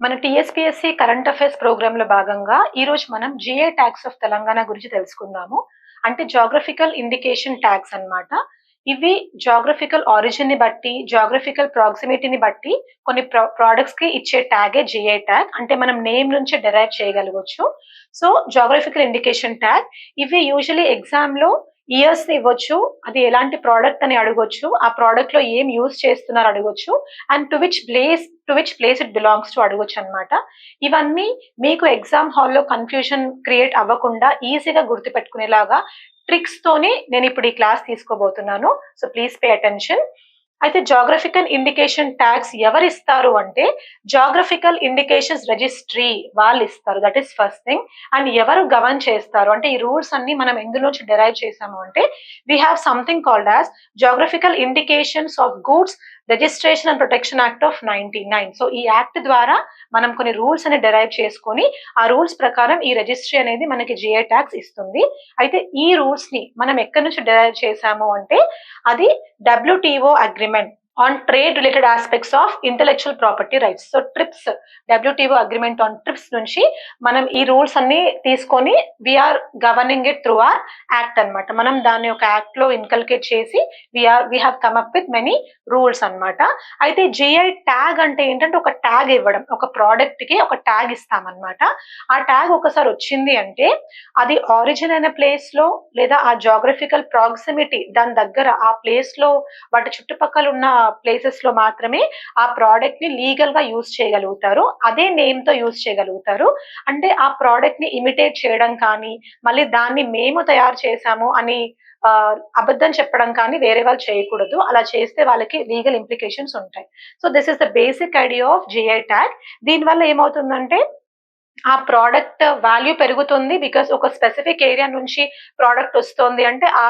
మన TSPSC current affairs programme లో భాగంగా ఈ రోజు మనం జిఐ ట్యాగ్స్ ఆఫ్ తెలంగాణ గురించి తెలుసుకుందాము. అంటే జాగ్రఫికల్ ఇండికేషన్ ట్యాగ్స్ అన్నమాట. ఇవి జాగ్రఫికల్ ఆరిజిన్ ని బట్టి, జాగ్రఫికల్ ప్రాక్సిమిటీని బట్టి కొన్ని ప్రోడక్ట్స్ కి ఇచ్చే ట్యాగే జిఐ ట్యాగ్. అంటే మనం నేమ్ నుంచి డెరైవ్ చేయగలగొచ్చు. సో జాగ్రఫికల్ ఇండికేషన్ ట్యాగ్ ఇవి యూజువలీ ఎగ్జామ్ లో ఇయర్స్ ఇవ్వచ్చు, అది ఎలాంటి ప్రోడక్ట్ అని అడగొచ్చు, ఆ ప్రోడక్ట్ లో ఏం యూజ్ చేస్తున్నారు అడగొచ్చు, and to which place it belongs to అడగొచ్చు అనమాట. ఇవన్నీ మీకు ఎగ్జామ్ హాల్లో కన్ఫ్యూజన్ క్రియేట్ అవ్వకుండా ఈజీగా గుర్తుపెట్టుకునేలాగా ట్రిక్స్ తోని నేను ఇప్పుడు ఈ క్లాస్ తీసుకోబోతున్నాను. So please pay attention. అయితే జాగ్రఫికల్ ఇండికేషన్ ట్యాగ్స్ ఎవరు ఇస్తారు అంటే జాగ్రఫికల్ ఇండికేషన్స్ రిజిస్ట్రీ వాళ్ళు ఇస్తారు. That is first thing. And ఎవరు గవర్న్ చేస్తారు అంటే ఈ రూల్స్ అన్ని మనం ఎందులోంచి డెరైవ్ చేసాము అంటే we have something called as geographical indications of goods registration and protection act of 1999. So ఈ యాక్ట్ ద్వారా మనం కొన్ని రూల్స్ అని డెరైవ్ చేసుకొని ఆ రూల్స్ ప్రకారం ఈ రిజిస్ట్రీ అనేది మనకి జిఐ ట్యాగ్స్ ఇస్తుంది. అయితే ఈ రూల్స్ ని మనం ఎక్కడి నుంచి డెరైవ్ చేసాము అంటే అది WTO agreement on trade related aspects of intellectual property rights. So TRIPS, WTO agreement on TRIPS నుంచి మనం ఈ రూల్స్ అన్ని తీసుకొని we're governing it through our act అన్నమాట. మనం దాన్ని ఒక యాక్ట్ లో ఇన్కల్కేట్ చేసి we have come up with many rules అన్నమాట. అయితే జిఐ ట్యాగ్ అంటే ఏంటంటే ఒక ట్యాగ్ ఇవ్వడం, ఒక ప్రోడక్ట్ కి ఒక ట్యాగ్ ఇస్తామన్నమాట. ఆ ట్యాగ్ ఒకసారి వచ్చింది అంటే అది ఆరిజిన్ అయిన ప్లేస్ లో లేదా ఆ జాగ్రఫికల్ ప్రాక్సిమిటీ దాని దగ్గర ఆ ప్లేస్ లో వాటి చుట్టుపక్కల ఉన్న ప్లేసెస్ లో మాత్రమే ఆ ప్రోడక్ట్ ని లీగల్ గా యూజ్ చేయగలుగుతారు, అదే నేమ్ తో యూజ్ చేయగలుగుతారు. అంటే ఆ ప్రోడక్ట్ ని ఇమిటేట్ చేయడం కానీ మళ్ళీ దాన్ని మేము తయారు చేసాము అని అబద్ధం చెప్పడం కానీ వేరే వాళ్ళు చేయకూడదు. అలా చేస్తే వాళ్ళకి లీగల్ ఇంప్లికేషన్స్ ఉంటాయి. So this is the basic idea of GI tag. దీనివల్ల ఏమవుతుందంటే ఆ ప్రోడక్ట్ వాల్యూ పెరుగుతుంది. బికాస్ ఒక స్పెసిఫిక్ ఏరియా నుంచి ప్రోడక్ట్ వస్తుంది అంటే ఆ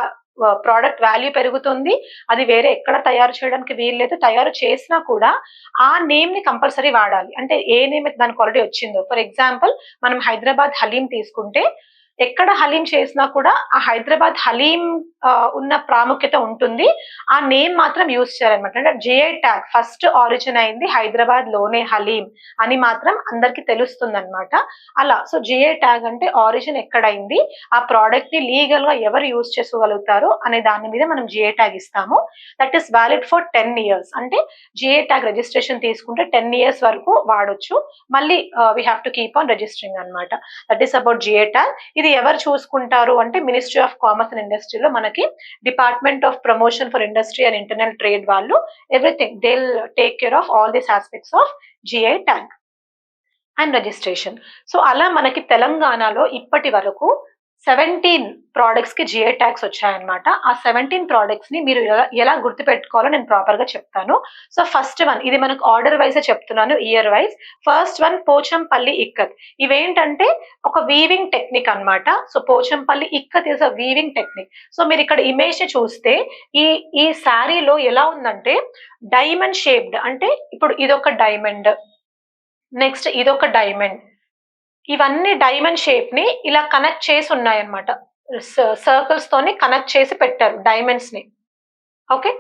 ప్రోడక్ట్ వాల్యూ పెరుగుతుంది. అది వేరే ఎక్కడ తయారు చేయడానికి వీల్లేదు. తయారు చేసినా కూడా ఆ నేమ్ ని కంపల్సరీ వాడాలి. అంటే ఏ నేమ్ దానికి ఆల్రెడీ వచ్చిందో. ఫర్ ఎగ్జాంపుల్ మనం హైదరాబాద్ హలీం తీసుకుంటే ఎక్కడ హలీం చేసినా కూడా ఆ హైదరాబాద్ హలీం ఉన్న ప్రాముఖ్యత ఉంటుంది. ఆ నేమ్ మాత్రం యూజ్ చేయాలన్నమాట. అంటే జిఐ ట్యాగ్ ఫస్ట్ ఆరిజిన్ అయింది హైదరాబాద్ లోనే హలీం అని మాత్రం అందరికి తెలుస్తుంది అనమాట. అలా సో జిఐ ట్యాగ్ అంటే ఆరిజిన్ ఎక్కడైంది, ఆ ప్రోడక్ట్ ని లీగల్ గా ఎవరు యూజ్ చేసుకోగలుగుతారు అనే దాని మీద మనం జిఐ ట్యాగ్ ఇస్తాము. That is valid for 10 years. అంటే జిఐ ట్యాగ్ రిజిస్ట్రేషన్ తీసుకుంటే 10 years వరకు వాడొచ్చు. మళ్ళీ we have to keep on registering అనమాట. That is about GI tag. ఇది ఎవరు చూసుకుంటారు అంటే మినిస్ట్రీ ఆఫ్ కామర్స్ అండ్ ఇండస్ట్రీలో మనకి department of promotion for industry and internal trade వాళ్ళు everything they will take care of all these aspects of GI tag and registration. So అలా మనకి తెలంగాణలో ఇప్పటి వరకు 17 ప్రోడక్ట్స్ కి జిఐ ట్యాగ్స్ వచ్చాయన్నమాట. ఆ 17 ప్రోడక్ట్స్ ని మీరు ఎలా గుర్తుపెట్టుకోవాలో నేను ప్రాపర్ గా చెప్తాను. సో ఫస్ట్ వన్, ఇది మనకు ఆర్డర్ వైజ్ చెప్తున్నాను, year wise. First one Pochampally Ikat. ఇవేంటంటే ఒక వీవింగ్ టెక్నిక్ అన్నమాట. So Pochampally Ikat is a weaving technique. So మీరు ఇక్కడ ఇమేజ్ ని చూస్తే ఈ శారీలో ఎలా ఉందంటే డైమండ్ షేప్డ్. అంటే ఇప్పుడు ఇదొక డైమండ్, నెక్స్ట్ ఇదొక డైమండ్, ఇవన్నీ డైమండ్ షేప్ ని ఇలా కనెక్ట్ చేసి ఉన్నాయన్నమాట. సర్కిల్స్ తోని కనెక్ట్ చేసి పెట్టారు డైమండ్స్ ని. Okay,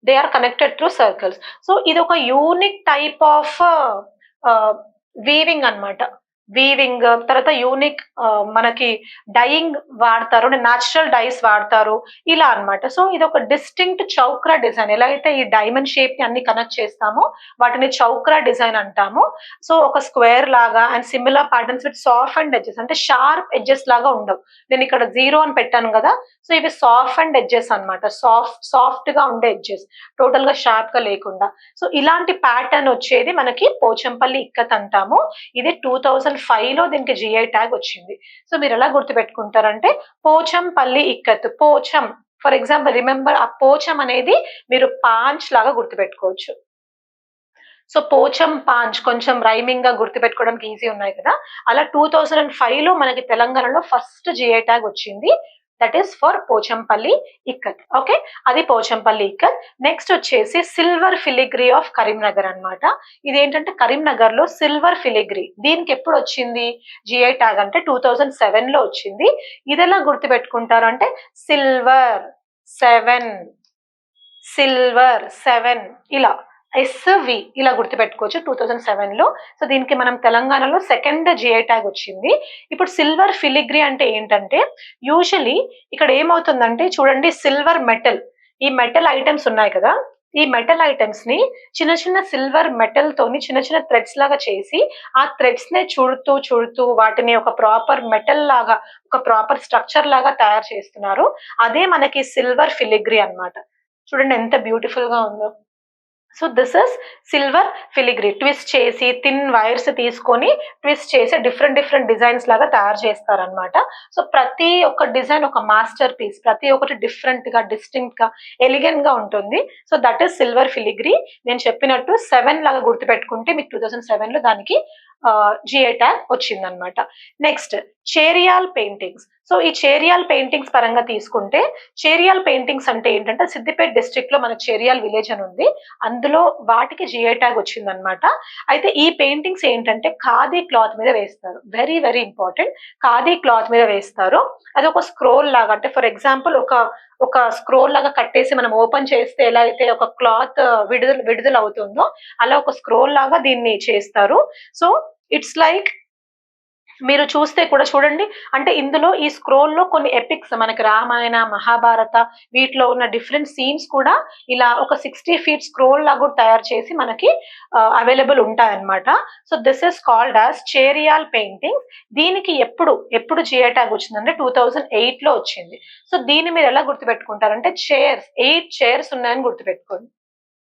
they are connected through circles. So ఇది ఒక యూనిక్ టైప్ ఆఫ్ వీవింగ్ అన్నమాట. వీవింగ్ తర్వాత యూనిక్ మనకి డైయింగ్ వాడతారు, న్యాచురల్ డైస్ వాడతారు ఇలా అన్నమాట. సో ఇది ఒక డిస్టింక్ట్ చౌక్రా డిజైన్. ఎలా అయితే ఈ డైమండ్ షేప్ ని అన్ని కనెక్ట్ చేస్తామో వాటిని చౌక్రా డిజైన్ అంటాము. సో ఒక స్క్వేర్ లాగా and similar patterns with soft and edges, అంటే షార్ప్ ఎడ్జెస్ లాగా ఉండవు. నేను ఇక్కడ 0 అని పెట్టాను కదా, సో ఇవి సాఫ్ట్ అండ్ ఎడ్జెస్ అన్నమాట. సాఫ్ట్ గా ఉండే ఎడ్జెస్, టోటల్ గా షార్ప్ గా లేకుండా. సో ఇలాంటి ప్యాటర్న్ వచ్చేది మనకి పోచంపల్లి ఇక్కత్ అంటాము. ఇది 2005 లో దీనికి జిఐ ట్యాగ్ వచ్చింది. సో మీరు ఎలా గుర్తుపెట్టుకుంటారంటే Pochampally ikat, Pocham for example remember, ఆ పోచం అనేది మీరు పాంచ్ లాగా గుర్తుపెట్టుకోవచ్చు. సో పోచం పాంచ్ కొంచెం రైమింగ్ గా గుర్తుపెట్టుకోవడానికి ఈజీ ఉన్నాయి కదా. అలా 2005 లో మనకి తెలంగాణలో ఫస్ట్ జిఐ ట్యాగ్ వచ్చింది. That is for Pochampally Ikat. Okay, అది పోచంపల్లి ఇక్కత్. నెక్స్ట్ వచ్చేసి సిల్వర్ ఫిలిగ్రీ ఆఫ్ కరీంనగర్ అన్నమాట. ఇదేంటంటే కరీంనగర్ లో సిల్వర్ ఫిలిగ్రీ, దీనికి ఎప్పుడు వచ్చింది జిఐ ట్యాగ్ అంటే 2007 లో వచ్చింది. ఇది ఎలా గుర్తుపెట్టుకుంటారు అంటే సిల్వర్ 7 ఇలా SV ఇలా గుర్తుపెట్టుకోవచ్చు 2007లో. సో దీనికి మనం తెలంగాణలో సెకండ్ జిఐ ట్యాగ్ వచ్చింది. ఇప్పుడు సిల్వర్ ఫిలిగ్రీ అంటే ఏంటంటే యూజువలీ ఇక్కడ ఏమవుతుందంటే చూడండి, సిల్వర్ మెటల్, ఈ మెటల్ ఐటమ్స్ ఉన్నాయి కదా, ఈ మెటల్ ఐటమ్స్ ని చిన్న చిన్న సిల్వర్ మెటల్ తోని చిన్న చిన్న థ్రెడ్స్ లాగా చేసి ఆ థ్రెడ్స్ ని చుడుతూ వాటిని ఒక ప్రాపర్ మెటల్ లాగా, ఒక ప్రాపర్ స్ట్రక్చర్ లాగా తయారు చేస్తున్నారు. అదే మనకి సిల్వర్ ఫిలిగ్రీ అన్నమాట. చూడండి ఎంత బ్యూటిఫుల్ గా ఉందో. So this is silver filigree. Twist చేసి థిన్ వైర్స్ తీసుకొని ట్విస్ట్ చేసి డిఫరెంట్ డిజైన్స్ లాగా తయారు చేస్తారనమాట. సో ప్రతి ఒక్క డిజైన్ ఒక మాస్టర్ పీస్, ప్రతి ఒక్కటి డిఫరెంట్ గా, డిస్టింక్ట్ గా, ఎలిగెంట్ గా ఉంటుంది. So that is silver filigree. నేను చెప్పినట్టు 7 లాగా గుర్తుపెట్టుకుంటే మీకు 2007లో దానికి జిఐ ట్యాగ్ వచ్చిందనమాట. Next Cheriyal paintings. సో ఈ చేరియాల్ పెయింటింగ్స్ పరంగా తీసుకుంటే, చేరియాల్ పెయింటింగ్స్ అంటే ఏంటంటే సిద్దిపేట డిస్ట్రిక్ట్ లో మనకు చేరియాల్ విలేజ్ అని ఉంది, అందులో వాటికి జిఐ ట్యాగ్ వచ్చిందనమాట. అయితే ఈ పెయింటింగ్స్ ఏంటంటే ఖాదీ క్లాత్ మీద వేస్తారు. Very very important. Khadi cloth మీద వేస్తారు. అది ఒక స్క్రోల్ లాగా, అంటే ఫర్ ఎగ్జాంపుల్ ఒక స్క్రోల్ లాగా కట్టేసి మనం ఓపెన్ చేస్తే ఎలా అయితే ఒక క్లాత్ విడుదల అవుతుందో అలా ఒక స్క్రోల్ లాగా దీన్ని చేస్తారు. సో ఇట్స్ లైక్ మీరు చూస్తే కూడా చూడండి, అంటే ఇందులో ఈ స్క్రోల్లో కొన్ని ఎపిక్స్, మనకి రామాయణ, మహాభారత, వీటిలో ఉన్న డిఫరెంట్ సీన్స్ కూడా ఇలా ఒక 60 ఫీట్ స్క్రోల్ లాగా కూడా తయారు చేసి మనకి అవైలబుల్ ఉంటాయన్నమాట. So this is called as Cheriyal painting. దీనికి ఎప్పుడు జిఐ ట్యాగ్ వచ్చిందంటే 2008లో వచ్చింది. సో దీన్ని మీరు ఎలా గుర్తుపెట్టుకుంటారంటే చైర్స్, 8 చైర్స్ ఉన్నాయని గుర్తుపెట్టుకోండి.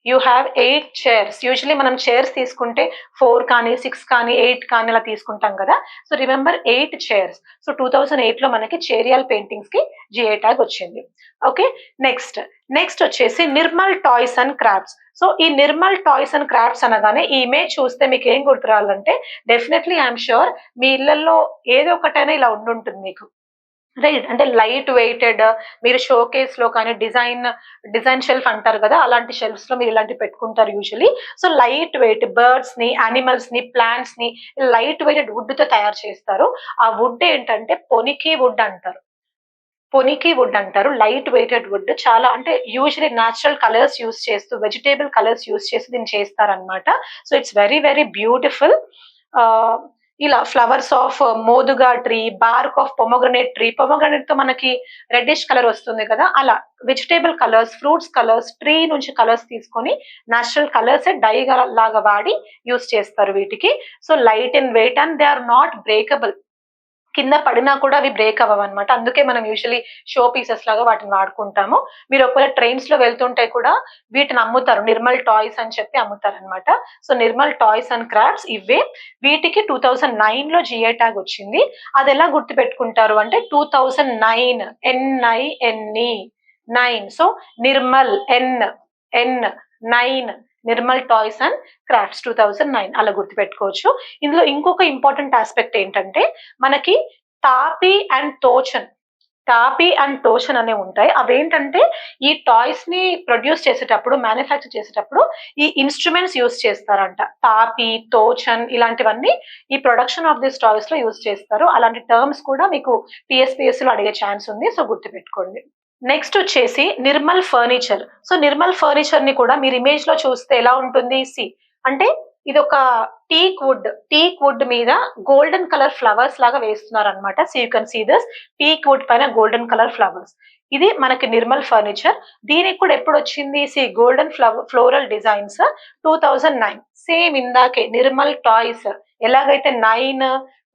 You have 8 chairs. యూజువలీ మనం చైర్స్ తీసుకుంటే 4 కానీ 6 కానీ 8 కానీ అలా తీసుకుంటాం కదా. So remember 8 chairs. సో 2008లో మనకి చేరియాల్ పెయింటింగ్స్ కి జిఐ ట్యాగ్ వచ్చింది. ఓకే, నెక్స్ట్ వచ్చేసి Nirmal toys and crafts. So ఈ నిర్మల్ టాయ్స్ అండ్ క్రాఫ్ట్స్ అనగానే ఈ ఇమేజ్ చూస్తే మీకు ఏం గుర్తురాలంటే డెఫినెట్లీ ఐఎమ్ షూర్ మీ ఇళ్లలో ఏదో ఒకటైనా ఇలా ఉండుంటుంది మీకు, రైట్? అంటే లైట్ వెయిటెడ్, మీరు షోకేస్ లో కానీ డిజైన్ షెల్ఫ్ అంటారు కదా, అలాంటి షెల్ఫ్స్ లో మీరు ఇలాంటివి పెట్టుకుంటారు usually. So light weight birds ని, యానిమల్స్ ని, ప్లాంట్స్ ని లైట్ వెయిటెడ్ వుడ్ తో తయారు చేస్తారు. ఆ వుడ్ ఏంటంటే పొనికి వుడ్ అంటారు. Light weighted wood. చాలా అంటే యూజువలీ న్యాచురల్ కలర్స్ యూస్ చేస్తూ, వెజిటేబుల్ కలర్స్ యూస్ చేస్తూ దీన్ని చేస్తారనమాట. So it's very very beautiful. ఇలా flowers of moduga tree, bark of pomegranate tree, pomegranate తో మనకి రెడ్డిష్ కలర్ వస్తుంది కదా, అలా vegetable colours, fruits colours, tree నుంచి కలర్స్ తీసుకొని న్యాచురల్ కలర్స్ డై లాగా వాడి యూస్ చేస్తారు వీటికి. So light in weight and they are not breakable. కింద పడినా కూడా అవి బ్రేక్ అవ్వవన్నమాట. అందుకే మనం యూజువలీ షో పీసెస్ లాగా వాటిని వాడుకుంటాము. మీరు ఒకవేళ ట్రైన్స్ లో వెళ్తుంటే కూడా వీటిని అమ్ముతారు, నిర్మల్ టాయ్స్ అని చెప్పి అమ్ముతారు అనమాట. So Nirmal toys and crafts ఇవే. వీటికి 2009లో జిఐ ట్యాగ్ వచ్చింది. అది ఎలా గుర్తు పెట్టుకుంటారు అంటే 2009, NINE 9. So Nirmal N9 Nirmal toys and crafts 2009 అలా గుర్తుపెట్టుకోవచ్చు. ఇందులో ఇంకొక ఇంపార్టెంట్ ఆస్పెక్ట్ ఏంటంటే మనకి తాపి అండ్ టోషన్ అనేవి ఉంటాయి. అవేంటంటే ఈ టాయ్స్ ని ప్రొడ్యూస్ చేసేటప్పుడు, మ్యానుఫ్యాక్చర్ చేసేటప్పుడు ఈ ఇన్స్ట్రుమెంట్స్ యూస్ చేస్తారంట. తాపి, తోచన్ ఇలాంటివన్నీ ఈ ప్రొడక్షన్ ఆఫ్ దిస్ టాయ్స్ లో యూస్ చేస్తారు. అలాంటి టర్మ్స్ కూడా మీకు TSPSC లో అడిగే ఛాన్స్ ఉంది. సో గుర్తుపెట్టుకోండి. నెక్స్ట్ వచ్చేసి Nirmal furniture. So Nirmal furniture ని కూడా మీరు ఇమేజ్ లో చూస్తే ఎలా ఉంటుంది, అంటే ఇది ఒక టీక్ వుడ్ మీద గోల్డెన్ కలర్ ఫ్లవర్స్ లాగా వేస్తున్నారు అనమాట. So you can see this teak wood పైన గోల్డెన్ కలర్ ఫ్లవర్స్. ఇది మనకి నిర్మల్ ఫర్నిచర్. దీనికి కూడా ఎప్పుడు వచ్చింది, గోల్డెన్ ఫ్లోరల్ డిజైన్స్ 2009. సేమ్ ఇందాకే నిర్మల్ టాయ్స్ ఎలాగైతే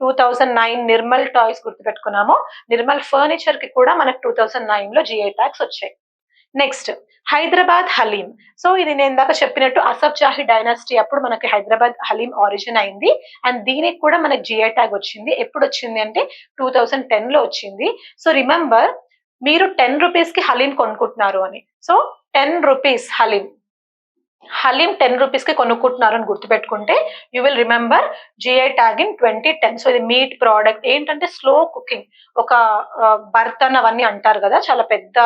2009 నిర్మల్ టాయ్స్ గుర్తుపెట్టుకున్నామో, నిర్మల్ ఫర్నిచర్ కి కూడా మనకు 2009లో జిఐ ట్యాగ్స్ వచ్చాయి. నెక్స్ట్ హైదరాబాద్ హలీం. సో ఇది నేను ఇందాక చెప్పినట్టు అసఫ్ జాహీ డైనాసిటీ అప్పుడు మనకి హైదరాబాద్ హలీం ఆరిజిన్ అయింది. అండ్ దీనికి కూడా మనకి జిఐ ట్యాగ్ వచ్చింది. ఎప్పుడు వచ్చింది అంటే 2010లో వచ్చింది. సో రిమెంబర్, మీరు 10 రూపీస్ కి హలీం కొనుక్కుంటున్నారు అని. సో 10 రూపీస్ హలీం 10 రూపీస్ కి కొనుక్కుంటున్నారు అని గుర్తుపెట్టుకుంటే you will remember GI tag in 2010. So ఇది మీట్ ప్రోడక్ట్. ఏంటంటే స్లో కుకింగ్, ఒక బర్తన్ అవన్నీ అంటారు కదా, చాలా పెద్ద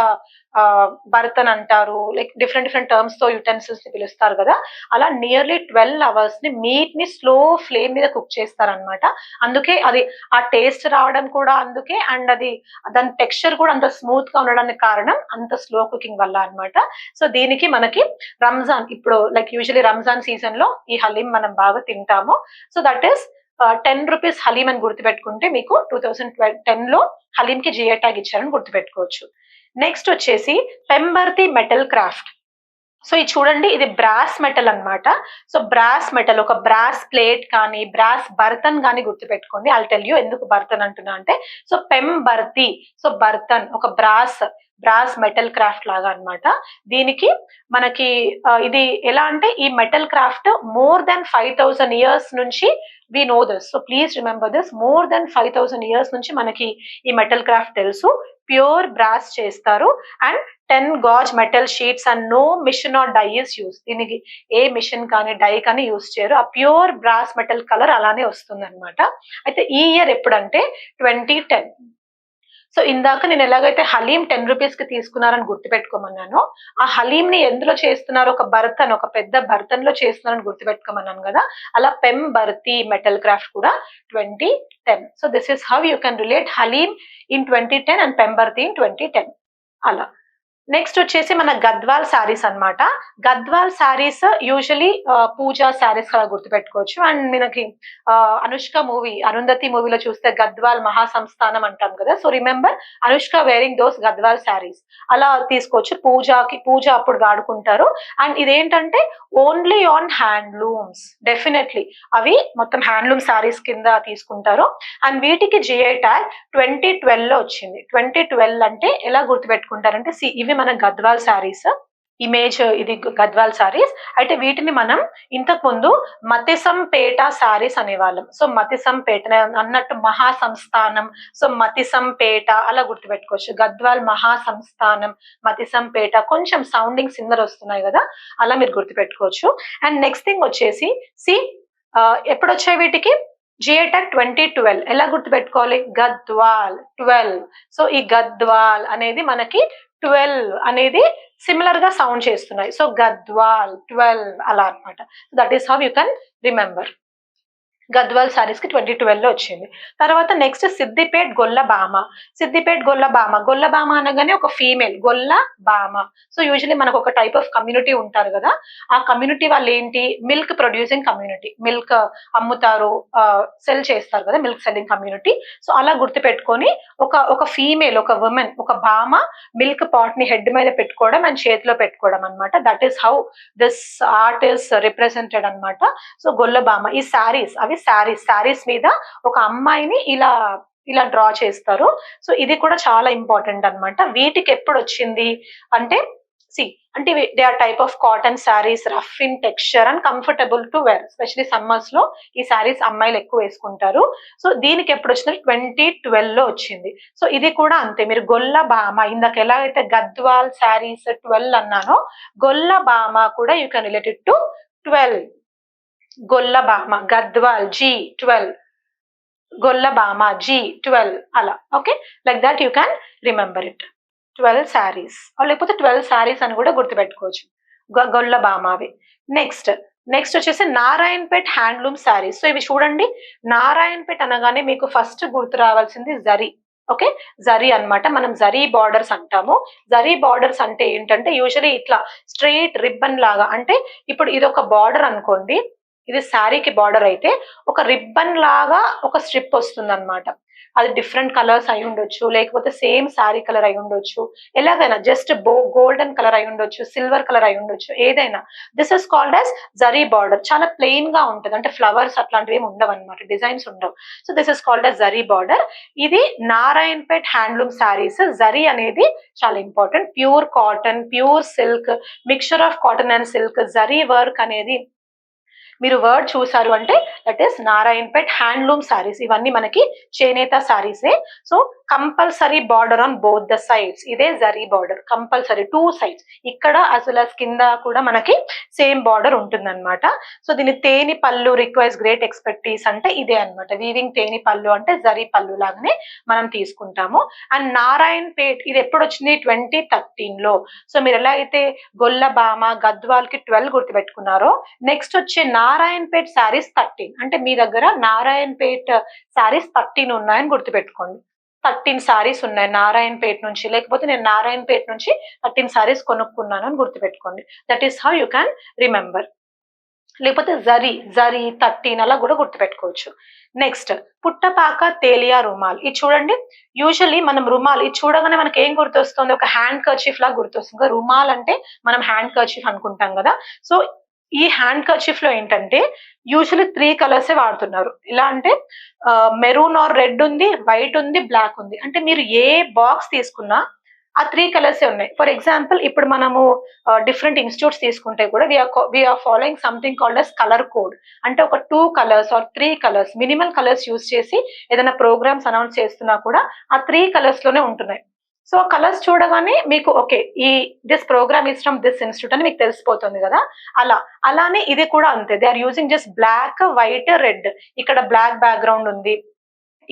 బర్తన్ అంటారు, లైక్ డిఫరెంట్ టర్మ్స్ తో యుటెన్సిల్స్ ని పిలుస్తారు కదా. అలా నియర్లీ 12 hours ని మీట్ ని స్లో ఫ్లేమ్ మీద కుక్ చేస్తారనమాట. అందుకే అది ఆ టేస్ట్ రావడం కూడా అందుకే, అండ్ అది దాని టెక్స్చర్ కూడా అంత స్మూత్ గా ఉండడానికి కారణం అంత స్లో కుకింగ్ వల్ల అన్నమాట. సో దీనికి మనకి రంజాన్, ఇప్పుడు లైక్ యూజువలీ రంజాన్ సీజన్ లో ఈ హలీం మనం బాగా తింటాము. So that is 10 rupees haleem అని గుర్తుపెట్టుకుంటే మీకు 2010 లో హలీం కి జిఐ ట్యాగ్ ఇచ్చారని గుర్తుపెట్టుకోవచ్చు. నెక్స్ట్ వచ్చేసి పెంబర్తి మెటల్ క్రాఫ్ట్. సో ఇది చూడండి, ఇది బ్రాస్ మెటల్ అన్నమాట. సో బ్రాస్ మెటల్, ఒక బ్రాస్ ప్లేట్ కానీ బ్రాస్ బర్తన్ కానీ గుర్తుపెట్టుకోండి. ఐల్ టెల్ యూ ఎందుకు బర్తన్ అంటున్నా అంటే, సో పెంబర్తి, సో బర్తన్ ఒక బ్రాస్ మెటల్ క్రాఫ్ట్ లాగా అన్నమాట. దీనికి మనకి ఇది ఎలా అంటే, ఈ metal craft more than 5000 years నుంచి we know this. So please remember this, more than 5000 years నుంచి మనకి ఈ మెటల్ క్రాఫ్ట్ తెలుసు. ప్యూర్ బ్రాస్ చేస్తారు and 10 gauge metal sheets and no machine or die is use. దీనికి ఏ మిషన్ కానీ die కానీ యూస్ చేయరు. ఆ ప్యూర్ బ్రాస్ మెటల్ కలర్ అలానే వస్తుంది అనమాట. అయితే ఈ ఇయర్ ఎప్పుడంటే 2010. సో ఇందాక నేను ఎలాగైతే హలీం 10 రూపీస్ కి తీసుకున్నారని గుర్తుపెట్టుకోమన్నాను, ఆ హలీం ని ఎందులో చేస్తున్నారు, ఒక బర్తన్, ఒక పెద్ద బర్తన్ లో చేస్తున్నారని గుర్తుపెట్టుకోమన్నాను కదా. అలా పెంబర్తి మెటల్ క్రాఫ్ట్ కూడా 2010. So this is how you can relate haleem in 2010 and Pembarthi in 2010. అలా నెక్స్ట్ వచ్చేసి మన గద్వాల్ శారీస్ అన్నమాట. గద్వాల్ శారీస్ యూజువలీ పూజా శారీస్ అలా గుర్తుపెట్టుకోవచ్చు. అండ్ మనకి అనుష్క మూవీ, అరుంధతి మూవీలో చూస్తే గద్వాల్ మహాసంస్థానం అంటాం కదా. So remember Anushka wearing those Gadwal saris, అలా తీసుకోవచ్చు. పూజ అప్పుడు వాడుకుంటారు. అండ్ ఇదేంటంటే ఓన్లీ ఆన్ హ్యాండ్లూమ్స్, డెఫినెట్లీ అవి మొత్తం హ్యాండ్లూమ్ శారీస్ కింద తీసుకుంటారు. అండ్ వీటికి జిఐ ట్యాగ్ 2012 లో వచ్చింది. 2012 అంటే ఎలా గుర్తుపెట్టుకుంటారంటే, ఇవి మన గద్వాల్ శారీస్, ఇమేజ్ ఇది గద్వాల్ శారీస్. అయితే వీటిని మనం ఇంతకు ముందు మతిసంపేట శారీస్ అనేవాళ్ళం. సో మతిసంపేట అన్నట్టు మహాసంస్థానం, సో మతిసంపేట అలా గుర్తుపెట్టుకోవచ్చు. గద్వాల్ మహాసంస్థానం, మతిసంపేట, కొంచెం సౌండింగ్ సిమిలర్ వస్తున్నాయి కదా, అలా మీరు గుర్తుపెట్టుకోవచ్చు. అండ్ నెక్స్ట్ థింగ్ వచ్చేసి ఎప్పుడు వచ్చాయి వీటికి జిఐ ట్యాగ్ 2012. ఎలా గుర్తుపెట్టుకోవాలి, గద్వాల్ 12. సో ఈ గద్వాల్ అనేది మనకి 12 అనేది సిమిలర్ గా సౌండ్ చేస్తున్నాయి. సో గద్వాల్ 12 అలా అనమాట. That is how you can remember. Gadwal saris కి 2012 లో వచ్చింది. తర్వాత నెక్స్ట్ సిద్దిపేట్ గొల్ల బామ. సిద్దిపేట్ గొల్ల బామ అనగానే ఒక ఫీమేల్ గొల్ల బామ. సో యూజువలీ మనకు ఒక టైప్ ఆఫ్ కమ్యూనిటీ ఉంటారు కదా, ఆ కమ్యూనిటీ వాళ్ళు ఏంటి, మిల్క్ ప్రొడ్యూసింగ్ కమ్యూనిటీ, మిల్క్ అమ్ముతారు, సెల్ చేస్తారు కదా, మిల్క్ సెల్లింగ్ కమ్యూనిటీ. సో అలా గుర్తు పెట్టుకొని ఒక ఫీమేల్, ఒక ఉమెన్, ఒక బామ మిల్క్ పాట్ ని హెడ్ మీద పెట్టుకోవడం అండ్ చేతిలో పెట్టుకోవడం అనమాట. That is how this art is represented అనమాట. సో గొల్ల బామ, ఈ శారీస్ అవి శారీస్ మీద ఒక అమ్మాయిని ఇలా డ్రా చేస్తారు. సో ఇది కూడా చాలా ఇంపార్టెంట్ అన్నమాట. వీటికి ఎప్పుడు వచ్చింది అంటే అంటే they are type of cotton saris, rough in texture and comfortable to wear. Especially summers లో ఈ శారీస్ అమ్మాయిలు ఎక్కువ వేసుకుంటారు. సో దీనికి ఎప్పుడు వచ్చింది, 2012 లో వచ్చింది. సో ఇది కూడా అంతే, మీరు గొల్ల బామ, ఇందాక ఎలా అయితే గద్వాల్ శారీస్ 12 అన్నానో, గొల్ల బామ కూడా యూ కెన్ రిలేటెడ్ టు 12. గొల్ల బామ, గద్వాల్ G12, గొల్ల బామ G12 అలా. Okay, like that you can remember it. 12 saris లేకపోతే 12 శారీస్ అని కూడా గుర్తుపెట్టుకోవచ్చు, గొల్ల బామావి. నెక్స్ట్ వచ్చేసి నారాయణపేట్ హ్యాండ్లూమ్ శారీస్. సో ఇవి చూడండి, నారాయణపేట్ అనగానే మీకు ఫస్ట్ గుర్తు రావాల్సింది జరీ. ఓకే, జరీ అన్నమాట. మనం జరీ బార్డర్స్ అంటాము. జరీ బార్డర్స్ అంటే ఏంటంటే యూజువలీ ఇట్లా స్ట్రెయిట్ రిబ్బన్ లాగా, అంటే ఇప్పుడు ఇది ఒక బార్డర్ అనుకోండి, ఇది శారీకి బార్డర్ అయితే ఒక రిబ్బన్ లాగా ఒక స్ట్రిప్ వస్తుంది అనమాట. అది డిఫరెంట్ కలర్స్ అయి ఉండొచ్చు, లేకపోతే సేమ్ శారీ కలర్ అయి ఉండొచ్చు, ఎలాగైనా జస్ట్ గోల్డెన్ కలర్ అయి ఉండొచ్చు, సిల్వర్ కలర్ అయి ఉండొచ్చు, ఏదైనా. This is called as zari border. చాలా ప్లెయిన్ గా ఉంటుంది, అంటే ఫ్లవర్స్ అట్లాంటివి ఏమి ఉండవు అనమాట, డిజైన్స్ ఉండవు. So this is called as zari border. ఇది నారాయణపేట్ హ్యాండ్లూమ్ శారీస్. జరీ అనేది చాలా important. Pure cotton, pure silk, mixture of cotton and silk, zari work అనేది మీరు వర్డ్ చూసారు అంటే that is Narayanpet handloom sarees. ఇవన్నీ మనకి చేనేత శారీసే. So compulsory border on both the sides. ఇదే జరీ బార్డర్ కంపల్సరీ 2 సైడ్స్, ఇక్కడ as well as కింద కూడా మనకి సేమ్ బార్డర్ ఉంటుందన్నమాట. సో దీని తేని పళ్ళు రిక్వైర్స్ గ్రేట్ ఎక్స్పెక్టీస్ అంటే ఇదే అన్నమాట. వీవింగ్ తేని పళ్ళు అంటే జరీ పళ్ళు లాగానే మనం తీసుకుంటాము. అండ్ నారాయణ్ పేట్ ఇది ఎప్పుడు వచ్చింది? 2013 లో. సో మీరు ఎలా అయితే గొల్లబామ గద్వాల్ కి 12 గుర్తుపెట్టుకున్నారో, నెక్స్ట్ వచ్చే నారాయణ్ పేట్ శారీస్ 13. అంటే మీ దగ్గర నారాయణ్ పేట్ శారీస్ 13 ఉన్నాయని గుర్తుపెట్టుకోండి. 13 సారీస్ ఉన్నాయి నారాయణ్ పేట్ నుంచి, లేకపోతే నేను నారాయణ్ పేట్ నుంచి 13 సారీస్ కొనుక్కున్నాను అని గుర్తుపెట్టుకోండి. That is how you can remember. లేకపోతే జరీ 13 అలా కూడా గుర్తుపెట్టుకోవచ్చు. నెక్స్ట్ పుట్టపాక తేలియా రుమాల్. ఇది చూడండి, యూజువల్లీ మనం రుమాల్ ఇది చూడగానే మనకి ఏం గుర్తొస్తుంది? ఒక హ్యాండ్ కర్చీఫ్ లాగా గుర్తొస్తుంది. రుమాల్ అంటే మనం హ్యాండ్ కర్చీఫ్ అనుకుంటాం కదా. సో ఈ హ్యాండ్ కర్చీఫ్ లో ఏంటంటే యూజువల్లీ 3 కలర్స్ వాడుతున్నారు. ఎలా అంటే మెరూన్ ఆర్ రెడ్ ఉంది, వైట్ ఉంది, బ్లాక్ ఉంది. అంటే మీరు ఏ బాక్స్ తీసుకున్నా ఆ 3 కలర్స్ ఉన్నాయి. ఫర్ ఎగ్జాంపుల్ ఇప్పుడు మనము డిఫరెంట్ ఇన్స్టిట్యూట్స్ తీసుకుంటే కూడా we're following something called as colour code. అంటే ఒక 2 colours or 3 colours minimal colours use చేసి ఏదైనా ప్రోగ్రామ్స్ అనౌన్స్ చేస్తున్నా కూడా ఆ 3 కలర్స్ లోనే ఉంటున్నాయి. సో కలర్స్ చూడగానే మీకు ఓకే ఈ this programme is from this institute అని మీకు తెలిసిపోతుంది కదా. అలానే ఇది కూడా అంతే. They are using just black, white, red. ఇక్కడ బ్లాక్ బ్యాక్గ్రౌండ్ ఉంది,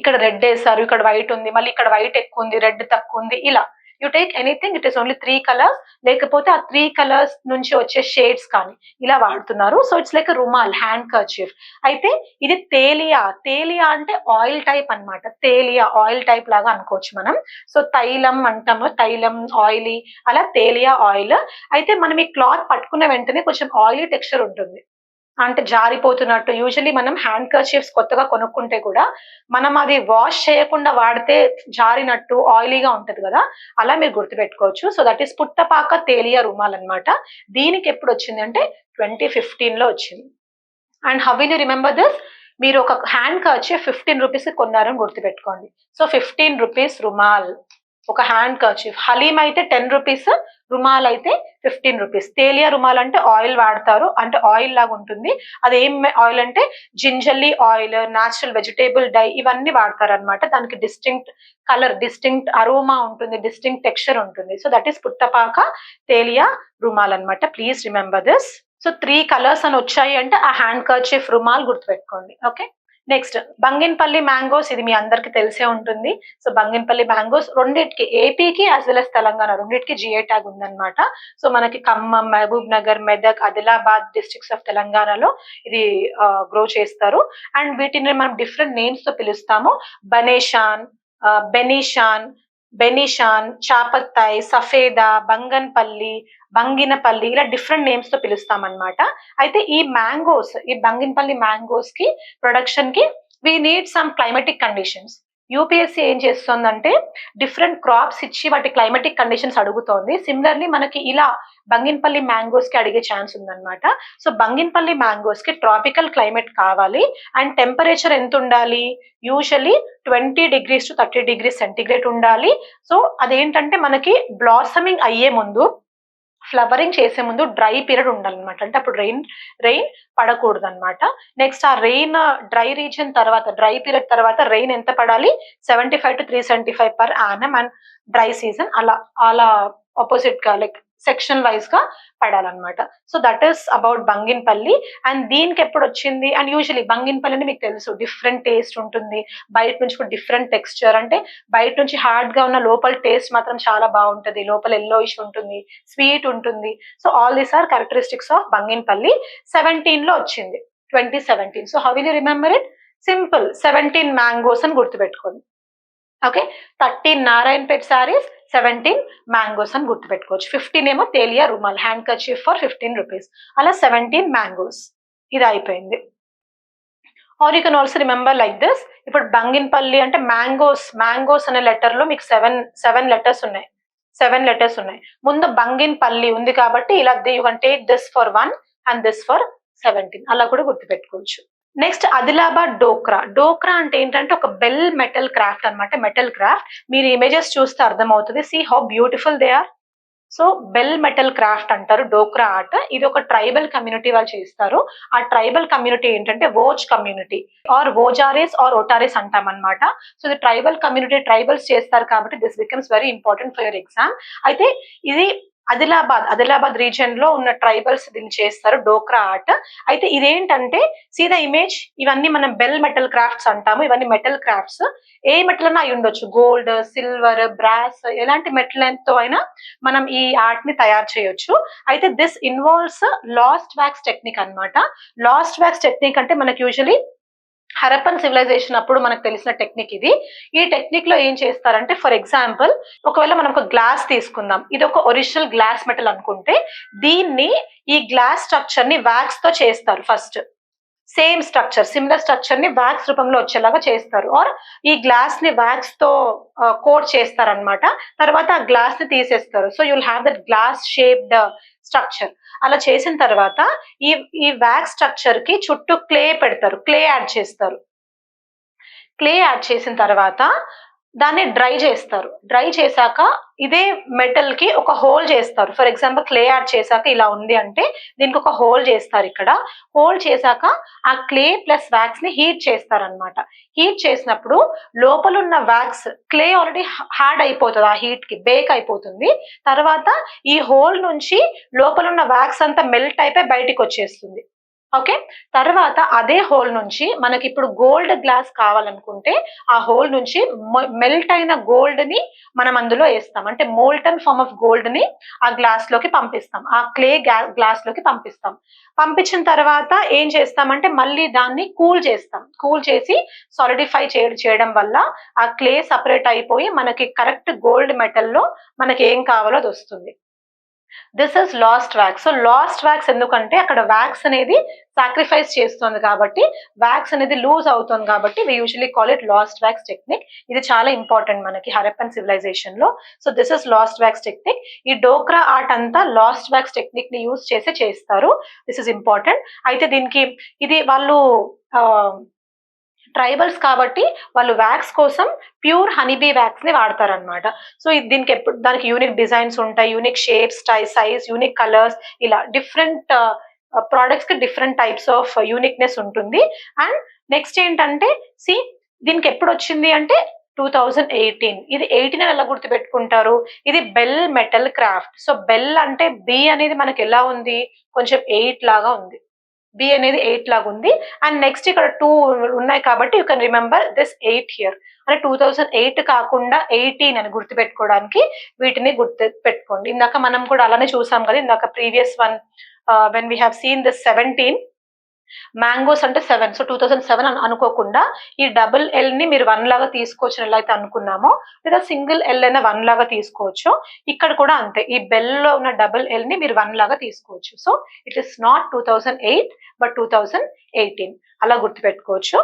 ఇక్కడ రెడ్ వేసారు, ఇక్కడ వైట్ ఉంది, మళ్ళీ ఇక్కడ వైట్ ఎక్కువ ఉంది, రెడ్ తక్కువ ఉంది. ఇలా you take anything, it is only 3 colours, లేకపోతే ఆ 3 కలర్స్ నుంచి వచ్చే షేడ్స్ కానీ ఇలా వాడుతున్నారు. So it's like rumal, hand kerchief. అయితే ఇది తేలియా. తేలియా అంటే ఆయిల్ టైప్ అన్నమాట. తేలియా ఆయిల్ టైప్ లాగా అనుకోవచ్చు మనం. సో తైలం అంటాము, తైలం ఆయిలీ, అలా తేలియా ఆయిల్. అయితే మనం ఈ క్లాత్ పట్టుకున్న వెంటనే కొంచెం ఆయిలీ టెక్స్చర్ ఉంటుంది, అంటే జారిపోతున్నట్టు. యూజువల్లీ మనం హ్యాండ్ కర్చీఫ్స్ కొత్తగా కొనుక్కుంటే కూడా మనం అది వాష్ చేయకుండా వాడితే జారినట్టు ఆయిలీగా ఉంటది కదా, అలా మీరు గుర్తుపెట్టుకోవచ్చు. So that is Puttapaka telia రుమాల్ అన్నమాట. దీనికి ఎప్పుడు వచ్చింది అంటే 2015 లో వచ్చింది. And how will you remember this? మీరు ఒక హ్యాండ్ కర్చీఫ్ 15 రూపీస్ కొన్నారని గుర్తుపెట్టుకోండి. సో 15 రూపీస్ రుమాల్ ఒక హ్యాండ్ కర్చీఫ్. హలీం అయితే 10 రూపీస్, రుమాల్ అయితే 15 రూపీస్. తేలియా రుమాల్ అంటే ఆయిల్ వాడతారు, అంటే ఆయిల్ లాగా ఉంటుంది. అది ఏం ఆయిల్ అంటే gingelly oil, natural vegetable dye, ఇవన్నీ వాడతారు అనమాట. దానికి డిస్టింక్ట్ కలర్, డిస్టింక్ట్ అరోమా ఉంటుంది, డిస్టింక్ట్ టెక్స్చర్ ఉంటుంది. So that is Puttapaka telia rumal అనమాట. Please remember this. So 3 colours అని వచ్చాయి అంటే ఆ హ్యాండ్ కర్చీఫ్ రుమాల్ గుర్తుపెట్టుకోండి. ఓకే. Next Banganapalli mangoes. ఇది మీ అందరికి తెలిసే ఉంటుంది. సో బంగిన్పల్లి మ్యాంగోస్ రెండింటికి, ఏపీకి యాజ్ వెల్ as తెలంగాణ రెండింటికి జిఐ ట్యాగ్ ఉందన్నమాట. సో మనకి ఖమ్మం, మహబూబ్ నగర్, మెదక్, ఆదిలాబాద్ డిస్ట్రిక్ట్స్ ఆఫ్ తెలంగాణలో ఇది గ్రో చేస్తారు. అండ్ వీటిని మనం డిఫరెంట్ నేమ్స్ తో పిలుస్తాము. బనేషాన్, బెనిషాన్, చాపత్తాయ్, సఫేదా, బంగన్పల్లి, బంగినపల్లి, ఇలా డిఫరెంట్ నేమ్స్ తో పిలుస్తాం అనమాట. అయితే ఈ మ్యాంగోస్, ఈ బంగినపల్లి మ్యాంగోస్ కి ప్రొడక్షన్ కి we need some climatic conditions. UPSC ఏం చేస్తుందంటే డిఫరెంట్ క్రాప్స్ ఇచ్చి వాటి క్లైమాటిక్ కండిషన్స్ అడుగుతోంది. సిమిలర్లీ మనకి ఇలా బంగినపల్లి మ్యాంగోస్ కి అడిగే ఛాన్స్ ఉందన్నమాట. సో బంగినపల్లి మ్యాంగోస్ కి ట్రాపికల్ క్లైమేట్ కావాలి. అండ్ టెంపరేచర్ ఎంత ఉండాలి? Usually 20 degrees to 30 degrees centigrade ఉండాలి. సో అదేంటంటే మనకి బ్లాసమింగ్ అయ్యే ముందు, ఫ్లవరింగ్ చేసే ముందు డ్రై పీరియడ్ ఉండాలన్నమాట. అంటే అప్పుడు రెయిన్ పడకూడదు అనమాట. నెక్స్ట్ ఆ రెయిన్ డ్రై రీజన్ తర్వాత, డ్రై పీరియడ్ తర్వాత రెయిన్ ఎంత పడాలి? 75 to 375 per annum. And dry season అలా ఆపోజిట్ గా లైక్ సెక్షన్ వైజ్ గా పడాలన్నమాట. So that is about Banganapalli. And దీనికి ఎప్పుడు వచ్చింది? అండ్ యూజువలీ బంగినపల్లి మీకు తెలుసు డిఫరెంట్ టేస్ట్ ఉంటుంది, బయట నుంచి కూడా డిఫరెంట్ టెక్స్చర్. అంటే బయట నుంచి హార్డ్ గా ఉన్న లోపల టేస్ట్ మాత్రం చాలా బాగుంటది, లోపల ఎల్లోయిష్ ఉంటుంది, స్వీట్ ఉంటుంది. So all these are characteristics of Banganapalli. 17 లో వచ్చింది, 2017. So how will you remember it? Simple, 17 mangoes అని గుర్తుపెట్టుకోండి. ఓకే. 13 నారాయణపేట్ సారీస్, 17 మ్యాంగోస్ అని గుర్తుపెట్టుకోవచ్చు. 15 ఏమో Telia Rumal, hand kerchief for 15 rupees. అలా 17 మ్యాంగోస్. ఇది అయిపోయింది. Or you can also remember like this. ఇప్పుడు బంగినపల్లి అంటే మ్యాంగోస్ అనే లెటర్ లో మీకు సెవెన్ లెటర్స్ ఉన్నాయి. 7 లెటర్స్ ఉన్నాయి. ముందు బంగినపల్లి ఉంది కాబట్టి ఇలా you can take this for 1 and this for 17. అలా కూడా గుర్తుపెట్టుకోవచ్చు. నెక్స్ట్ ఆదిలాబాద్ డోక్రా. డోక్రా అంటే ఏంటంటే ఒక బెల్ మెటల్ క్రాఫ్ట్ అనమాట, మెటల్ క్రాఫ్ట్. మీరు ఇమేజెస్ చూస్తే అర్థమవుతుంది. See how beautiful they are. So bell metal craft అంటారు డోక్రా ఆర్ట్. ఇది ఒక ట్రైబల్ కమ్యూనిటీ వాళ్ళు చేస్తారు. ఆ ట్రైబల్ కమ్యూనిటీ ఏంటంటే వోచ్ కమ్యూనిటీ ఆర్ వోజారీస్ ఆర్ ఓటారీస్ అంటాం అనమాట. సో ఇది ట్రైబల్ కమ్యూనిటీ, ట్రైబల్స్ చేస్తారు కాబట్టి this becomes very important for your exam. అయితే ఇది ఆదిలాబాద్ రీజియన్ లో ఉన్న ట్రైబల్స్ దీన్ని చేస్తారు డోక్రా ఆర్ట్. అయితే ఇదేంటంటే సీ ద ఇమేజ్, ఇవన్నీ మనం బెల్ మెటల్ క్రాఫ్ట్స్ అంటాము. ఇవన్నీ మెటల్ క్రాఫ్ట్స్. ఏ మెటల్ అన్నా అయి ఉండొచ్చు, గోల్డ్, సిల్వర్, బ్రాస్, ఎలాంటి మెటల్ తో అయినా మనం ఈ ఆర్ట్ ని తయారు చేయొచ్చు. అయితే this involves last wax technique అన్నమాట. లాస్ట్ వ్యాక్స్ టెక్నిక్ అంటే మనకి యూజువలీ హరప్పన్ సివిలైజేషన్ అప్పుడు మనకు తెలిసిన టెక్నిక్ ఇది. ఈ టెక్నిక్ లో ఏం చేస్తారంటే, ఫర్ ఎగ్జాంపుల్ ఒకవేళ మనం ఒక గ్లాస్ తీసుకుందాం, ఇది ఒక ఒరిజినల్ గ్లాస్ మెటల్ అనుకుంటే దీన్ని, ఈ గ్లాస్ స్ట్రక్చర్ ని వ్యాక్స్ తో చేస్తారు. First same structure, similar structure ని వ్యాక్స్ రూపంలో వచ్చేలాగా చేస్తారు, ఆర్ ఈ గ్లాస్ ని వ్యాక్స్ తో కోట్ చేస్తారు అనమాట. తర్వాత ఆ గ్లాస్ ని తీసేస్తారు. So you'll have that glass shaped structure. అలా చేసిన తర్వాత ఈ వ్యాక్స్ స్ట్రక్చర్ కి చుట్టూ క్లే పెడతారు, క్లే యాడ్ చేస్తారు. క్లే యాడ్ చేసిన తర్వాత దాన్ని డ్రై చేస్తారు. డ్రై చేశాక ఇదే మెటల్ కి ఒక హోల్ చేస్తారు. ఫర్ ఎగ్జాంపుల్ క్లే యాడ్ చేశాక ఇలా ఉంది అంటే దీనికి ఒక హోల్ చేస్తారు. ఇక్కడ హోల్ చేశాక ఆ క్లే ప్లస్ వ్యాక్స్ ని హీట్ చేస్తారనమాట. హీట్ చేసినప్పుడు లోపల ఉన్న వ్యాక్స్, క్లే ఆల్రెడీ హార్డ్ అయిపోతుంది, ఆ హీట్ కి బేక్ అయిపోతుంది. తర్వాత ఈ హోల్ నుంచి లోపల ఉన్న వ్యాక్స్ అంతా మెల్ట్ అయిపోయి బయటికి వచ్చేస్తుంది. ఓకే, తర్వాత అదే హోల్ నుంచి మనకి ఇప్పుడు గోల్డ్ గ్లాస్ కావాలనుకుంటే ఆ హోల్ నుంచి మెల్ట్ అయిన గోల్డ్ ని మనం అందులో వేస్తాం. అంటే మోల్టన్ ఫార్మ్ ఆఫ్ గోల్డ్ ని ఆ గ్లాస్ లోకి పంపిస్తాం, ఆ క్లే గ్లాస్ లోకి పంపిస్తాం. పంపించిన తర్వాత ఏం చేస్తామంటే మళ్ళీ దాన్ని కూల్ చేస్తాం. కూల్ చేసి సాలిడిఫై చేయడం వల్ల ఆ క్లే సపరేట్ అయిపోయి మనకి కరెక్ట్ గోల్డ్ మెటల్ లో మనకి ఏం కావాలో అది వస్తుంది. This is lost wax. So last wax ఎందుకంటే అక్కడ వ్యాక్స్ అనేది సాక్రిఫైస్ చేస్తుంది కాబట్టి, వ్యాక్స్ అనేది లూజ్ అవుతుంది కాబట్టి we usually call it lost wax technique. ఇది చాలా ఇంపార్టెంట్ మనకి హరప్పన్ సివిలైజేషన్ లో. So this is lost wax technique. ఈ డోక్రా ఆర్ట్ అంతా లాస్ట్ వ్యాక్స్ టెక్నిక్ ని యూజ్ చేసి చేస్తారు. This is important. అయితే దీనికి ఇది వాళ్ళు ట్రైబల్స్ కాబట్టి వాళ్ళు వ్యాక్స్ కోసం ప్యూర్ హనీబీ వ్యాక్స్ ని వాడతారనమాట. సో దీనికి దానికి యూనిక్ డిజైన్స్ ఉంటాయి, unique shapes, size, unique colours, ఇలా డిఫరెంట్ ప్రోడక్ట్స్ కి డిఫరెంట్ టైప్స్ ఆఫ్ యూనిక్నెస్ ఉంటుంది. అండ్ నెక్స్ట్ ఏంటంటే దీనికి ఎప్పుడు వచ్చింది అంటే 2018. ఇది 18 ఎలా గుర్తు పెట్టుకుంటారు, ఇది bell metal craft. So bell అంటే బి అనేది మనకి ఎలా ఉంది, కొంచెం 8 లాగా ఉంది. బి అనేది 8 లాగా ఉంది. అండ్ నెక్స్ట్ ఇక్కడ 2 ఉన్నాయి కాబట్టి you can remember this 8 here. అంటే 2008 కాకుండా 18 అని గుర్తు పెట్టుకోవడానికి వీటిని గుర్తు పెట్టుకోండి. ఇందాక మనం కూడా అలానే చూసాం కదా, ఇందాక previous one when we have seen this 17 mangoes అంటే 7. సో 2007 అనుకోకుండా ఈ డబుల్ ఎల్ ని మీరు 1 లాగా తీసుకోవచ్చు ఎలా అయితే అనుకున్నామో, లేదా సింగిల్ ఎల్ అయినా 1 లాగా తీసుకోవచ్చు. ఇక్కడ కూడా అంతే, ఈ బెల్ లో ఉన్న డబుల్ ఎల్ ని మీరు 1 లాగా తీసుకోవచ్చు. So it is not 2008 but 2018 అలా గుర్తుపెట్టుకోవచ్చు.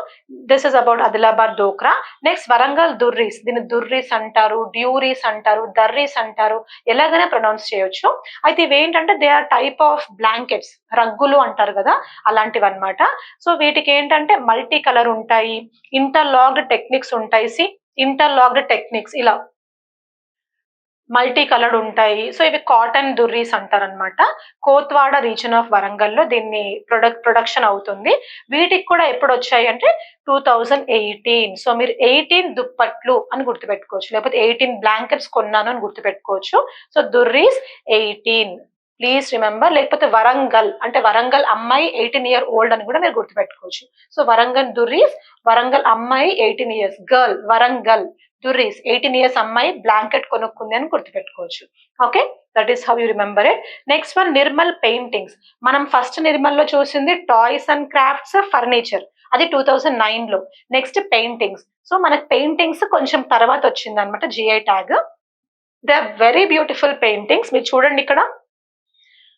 This is about Adilabad Dokra. Next Warangal durries. దీన్ని దుర్రీస్ అంటారు, డ్యూరీస్ అంటారు, దర్రీస్ అంటారు, ఎలాగైనా ప్రొనౌన్స్ చేయొచ్చు. అయితే ఇవేంటంటే they are type of blankets, రగ్గులు అంటారు కదా, అలాంటివి అనమాట. సో వీటికి ఏంటంటే మల్టీ కలర్ ఉంటాయి, ఇంటర్లాక్డ్ టెక్నిక్స్ ఉంటాయి. ఇంటర్లాక్డ్ టెక్నిక్స్ ఇలా మల్టీ కలర్డ్ ఉంటాయి. సో ఇవి కాటన్ దుర్రీస్ అంటారనమాట. కోత్వాడ రీజన్ ఆఫ్ వరంగల్ లో దీన్ని ప్రొడక్షన్ అవుతుంది. వీటికి కూడా ఎప్పుడు వచ్చాయి అంటే 2018. సో మీరు 18 దుప్పట్లు అని గుర్తుపెట్టుకోవచ్చు, లేకపోతే 18 బ్లాంకెట్స్ కొన్నాను అని గుర్తుపెట్టుకోవచ్చు. So durries 18 please remember. లేకపోతే వరంగల్ అంటే వరంగల్ అమ్మాయి 18 year old అని కూడా మీరు గుర్తుపెట్టుకోవచ్చు. సో వరంగల్ దుర్రీస్, వరంగల్ అమ్మాయి 18 years girl, Warangal durries 18 years అమ్మాయి బ్లాంకెట్ కొనుక్కుంది అని గుర్తుపెట్టుకోవచ్చు. Okay, that is how you remember it. Next one Nirmal paintings. మనం ఫస్ట్ నిర్మల్ లో చూసింది టాయ్స్ అండ్ క్రాఫ్ట్స్, ఫర్నిచర్, అది 2009 లో. Next paintings. సో మనకి పెయింటింగ్స్ కొంచెం తర్వాత వచ్చింది అనమాట GI tag. They are very beautiful paintings. మీరు చూడండి ఇక్కడ,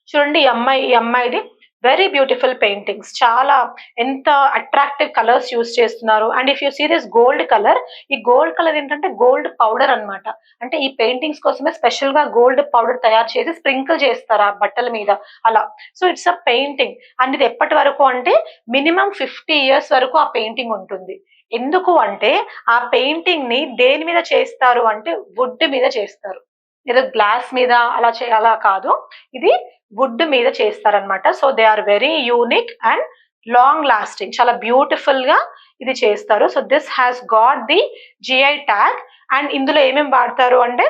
చూడండి ఈ అమ్మాయిది వెరీ బ్యూటిఫుల్ పెయింటింగ్స్. చాలా ఎంత అట్రాక్టివ్ కలర్స్ యూస్ చేస్తున్నారు. And if you see this gold colour, ఈ గోల్డ్ కలర్ ఏంటంటే గోల్డ్ పౌడర్ అనమాట. అంటే ఈ పెయింటింగ్స్ కోసమే స్పెషల్ గా గోల్డ్ పౌడర్ తయారు చేసి స్ప్రింకిల్ చేస్తారు ఆ బట్టల మీద అలా. So it's a painting. And ఇది ఎప్పటి వరకు అంటే మినిమం 50 years వరకు ఆ పెయింటింగ్ ఉంటుంది. ఎందుకు అంటే ఆ పెయింటింగ్ ని దేని మీద చేస్తారు అంటే వుడ్ మీద చేస్తారు. ఏదో గ్లాస్ మీద అలా కాదు, ఇది వుడ్ మీద చేస్తారనమాట. So they are very unique and long lasting, చాలా బ్యూటిఫుల్ గా ఇది చేస్తారు. So this has got the GI tag. And ఇందులో ఏమేమి వాడతారు అంటే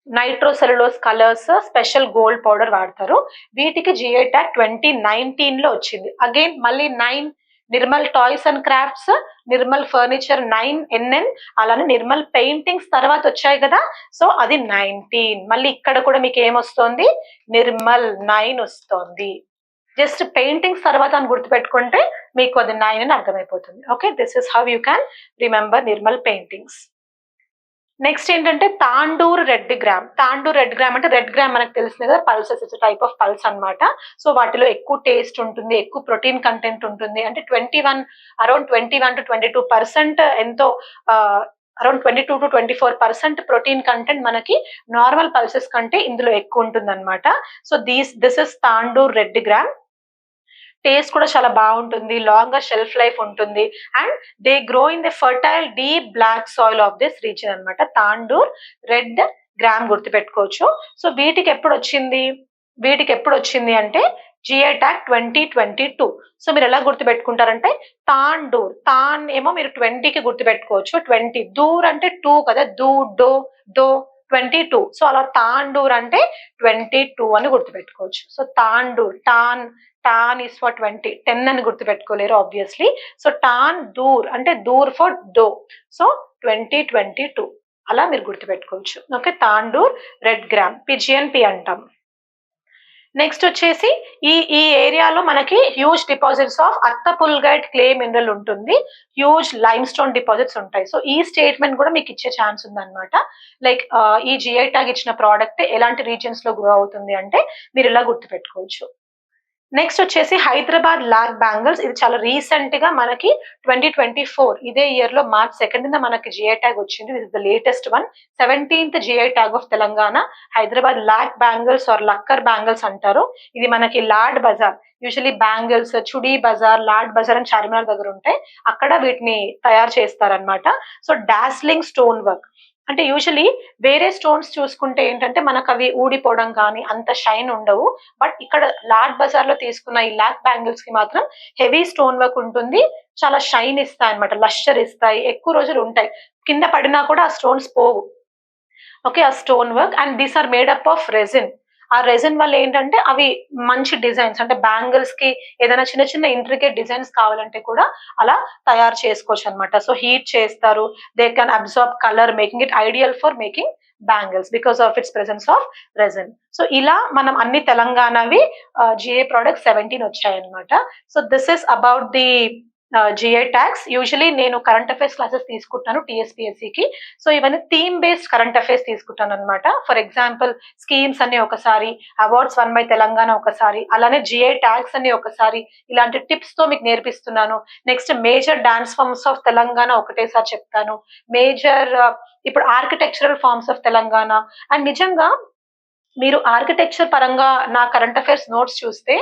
nitrocellulose colours, special gold powder వాడతారు. వీటికి జిఐ ట్యాగ్ 2019 లో వచ్చింది. అగైన్ మళ్ళీ 9 Nirmal toys and crafts, Nirmal furniture 9 NN, అలానే నిర్మల్ పెయింటింగ్స్ తర్వాత వచ్చాయి కదా, సో అది 19. మళ్ళీ ఇక్కడ కూడా మీకు ఏమొస్తుంది, నిర్మల్ 9 వస్తుంది. జస్ట్ పెయింటింగ్స్ తర్వాత అని గుర్తుపెట్టుకుంటే మీకు అది 9 అని అర్థమైపోతుంది. Okay, this is how you can remember Nirmal paintings. Next ఏంటంటే Tandur red gram. Tandur red gram అంటే రెడ్ గ్రామ్ మనకు తెలిసింది కదా, pulses, it's type of pulse అన్నమాట. సో వాటిలో ఎక్కువ టేస్ట్ ఉంటుంది, ఎక్కువ ప్రోటీన్ కంటెంట్ ఉంటుంది. అంటే అరౌండ్ 21 to 22% ఎంతో, అరౌండ్ 22 to 24% ప్రోటీన్ కంటెంట్ మనకి నార్మల్ పల్సెస్ కంటే ఇందులో ఎక్కువ ఉంటుంది అనమాట. So this is Tandur red gram. Taste కూడా చాలా బాగుంటుంది, లాంగర్ షెల్ఫ్ లైఫ్ ఉంటుంది. And they grow in the fertile deep black soil of this region అనమాట. తాండూర్ రెడ్ గ్రామ్ గుర్తుపెట్టుకోవచ్చు. సో వీటికి ఎప్పుడు వచ్చింది అంటే జిఐ ట్యాగ్ 2022. సో మీరు ఎలా గుర్తుపెట్టుకుంటారంటే తాండూర్, తాన్ ఏమో మీరు 20కి గుర్తుపెట్టుకోవచ్చు, 20 దూర్ అంటే 2 కదా, దో 22. సో అలా తాండూర్ అంటే 22 అని గుర్తుపెట్టుకోవచ్చు. So Tandur, tan is for 20, 10 అని గుర్తుపెట్టుకోలేరు ఆబ్వియస్లీ. సో టాన్ దూర్ అంటే దూర్ ఫర్ దో, సో 2022 అలా మీరు గుర్తుపెట్టుకోవచ్చు. Okay, Tandur red gram, PGNP అంటాం. నెక్స్ట్ వచ్చేసి ఈ ఏరియాలో మనకి huge deposits of attapulgite clay mineral ఉంటుంది, హ్యూజ్ లైమ్ స్టోన్ డిపాజిట్స్ ఉంటాయి. సో ఈ స్టేట్మెంట్ కూడా మీకు ఇచ్చే ఛాన్స్ ఉందన్నమాట. లైక్ ఈ జిఐ ట్యాగ్ ఇచ్చిన ప్రోడక్ట్ ఎలాంటి రీజియన్స్ లో గ్రో అవుతుంది అంటే మీరు ఇలా గుర్తుపెట్టుకోవచ్చు. నెక్స్ట్ వచ్చేసి హైదరాబాద్ లాక్ బ్యాంగిల్స్. ఇది చాలా రీసెంట్ గా మనకి 2024 ఇదే ఇయర్ లో March 2nd మనకి జిఐ ట్యాగ్ వచ్చింది. This is the latest one, 17th GI tag of Telangana. Hyderabad lac bangles or lacquer bangles అంటారు. ఇది మనకి లాడ్ బజార్, యూజువలీ బ్యాంగిల్స్ చుడీ బజార్, లాడ్ బజార్ అని చార్మినార్ దగ్గర ఉంటాయి, అక్కడ వీటిని తయారు చేస్తారనమాట. సో డాస్లింగ్ స్టోన్ వర్క్ అంటే యూజువలీ వేరే స్టోన్స్ చూసుకుంటే ఏంటంటే మనకు అవి ఊడిపోవడం కానీ అంత షైన్ ఉండవు. బట్ ఇక్కడ లాడ్ బజార్ లో తీసుకున్న ఈ లాక్ బ్యాంగిల్స్ కి మాత్రం హెవీ స్టోన్ వర్క్ ఉంటుంది, చాలా షైన్ ఇస్తాయి అనమాట, లస్చర్ ఇస్తాయి, ఎక్కువ రోజులు ఉంటాయి, కింద పడినా కూడా ఆ స్టోన్స్ పోవు. ఓకే, ఆ stone work. And these are made up of resin. ఆ రెజిన్ వల్ల ఏంటంటే అవి మంచి డిజైన్స్, అంటే బ్యాంగిల్స్ కి ఏదైనా చిన్న చిన్న ఇంట్రికేట్ డిజైన్స్ కావాలంటే కూడా అలా తయారు చేసుకోవచ్చు అనమాట. సో హీట్ చేస్తారు, they can absorb colour, making it ideal for making bangles because of it's presence of resin. So ఇలా మనం అన్ని తెలంగాణవి జిఐ ప్రొడక్ట్స్ 17 వచ్చాయన్నమాట. So this is about the GI tags. Usually నేను కరెంట్ అఫైర్స్ క్లాసెస్ తీసుకుంటాను టీఎస్పీఎస్సికి. So ఇవన్నీ theme based current affairs తీసుకుంటాను అనమాట. For example schemes అన్ని ఒకసారి, అవార్డ్స్ వన్ బై తెలంగాణ ఒకసారి, అలానే జిఐ ట్యాగ్స్ అన్ని ఒకసారి, ఇలాంటి టిప్స్ తో మీకు నేర్పిస్తున్నాను. Next major dance forms of Telangana ఒకటేసారి చెప్తాను, మేజర్ ఇప్పుడు architectural forms of Telangana. And నిజంగా మీరు ఆర్కిటెక్చర్ పరంగా నా కరెంట్ అఫైర్స్ నోట్స్ చూస్తే